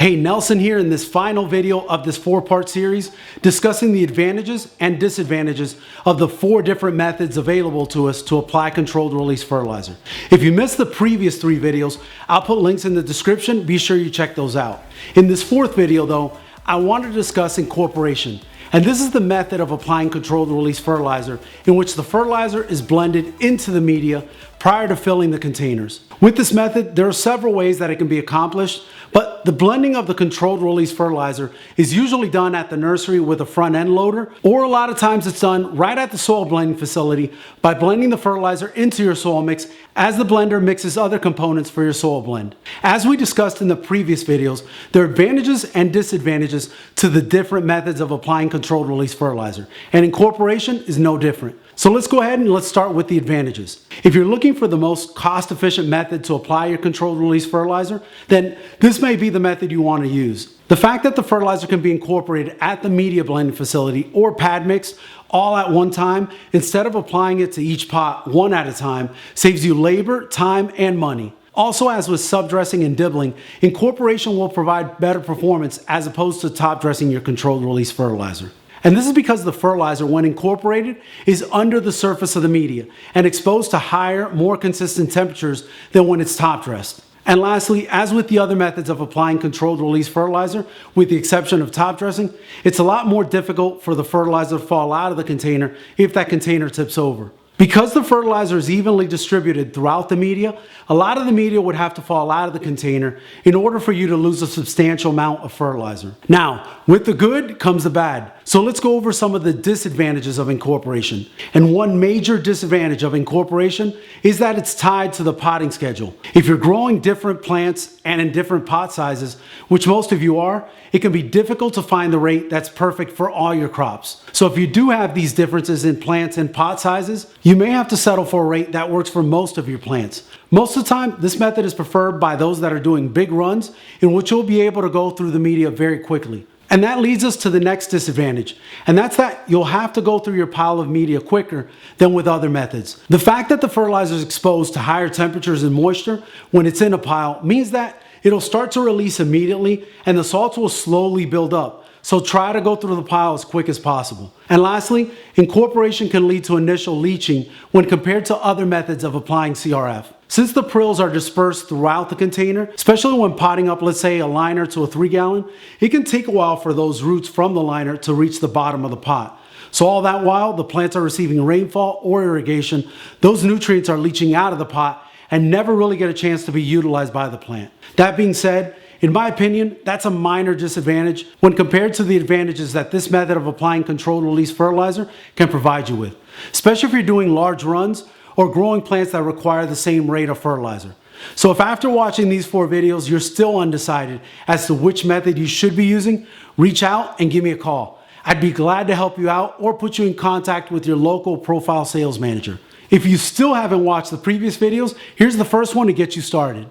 Hey, Nelson here in this final video of this 4-part series discussing the advantages and disadvantages of the 4 different methods available to us to apply controlled release fertilizer. If you missed the previous 3 videos, I'll put links in the description. Be sure you check those out. In this 4th video though, I want to discuss incorporation. And this is the method of applying controlled release fertilizer in which the fertilizer is blended into the media prior to filling the containers. With this method, there are several ways that it can be accomplished, but the blending of the controlled release fertilizer is usually done at the nursery with a front end loader, or a lot of times it's done right at the soil blending facility by blending the fertilizer into your soil mix as the blender mixes other components for your soil blend. As we discussed in the previous videos, there are advantages and disadvantages to the different methods of applying controlled release fertilizer, and incorporation is no different. So let's go ahead and let's start with the advantages. If you're looking for the most cost-efficient method to apply your controlled release fertilizer, then this may be the method you want to use. The fact that the fertilizer can be incorporated at the media blending facility or pad mix all at one time, instead of applying it to each pot one at a time, saves you labor, time, and money. Also, as with subdressing and dibbling, incorporation will provide better performance as opposed to top dressing your controlled release fertilizer. And this is because the fertilizer, when incorporated, is under the surface of the media and exposed to higher, more consistent temperatures than when it's top dressed. And lastly, as with the other methods of applying controlled release fertilizer, with the exception of top dressing, it's a lot more difficult for the fertilizer to fall out of the container if that container tips over. Because the fertilizer is evenly distributed throughout the media, a lot of the media would have to fall out of the container in order for you to lose a substantial amount of fertilizer. Now, with the good comes the bad. So let's go over some of the disadvantages of incorporation. And one major disadvantage of incorporation is that it's tied to the potting schedule. If you're growing different plants and in different pot sizes, which most of you are, it can be difficult to find the rate that's perfect for all your crops. So if you do have these differences in plants and pot sizes, you may have to settle for a rate that works for most of your plants. Most of the time, this method is preferred by those that are doing big runs in which you'll be able to go through the media very quickly. And that leads us to the next disadvantage, and that's that you'll have to go through your pile of media quicker than with other methods. The fact that the fertilizer is exposed to higher temperatures and moisture when it's in a pile means that it'll start to release immediately and the salts will slowly build up. So try to go through the pile as quick as possible. And lastly, incorporation can lead to initial leaching when compared to other methods of applying CRF. Since the prills are dispersed throughout the container, especially when potting up, let's say, a liner to a 3-gallon, it can take a while for those roots from the liner to reach the bottom of the pot. So all that while the plants are receiving rainfall or irrigation, those nutrients are leaching out of the pot and never really get a chance to be utilized by the plant. That being said, in my opinion, that's a minor disadvantage when compared to the advantages that this method of applying controlled release fertilizer can provide you with, especially if you're doing large runs or growing plants that require the same rate of fertilizer. So if after watching these 4 videos, you're still undecided as to which method you should be using, reach out and give me a call. I'd be glad to help you out or put you in contact with your local profile sales manager. If you still haven't watched the previous videos, here's the first one to get you started.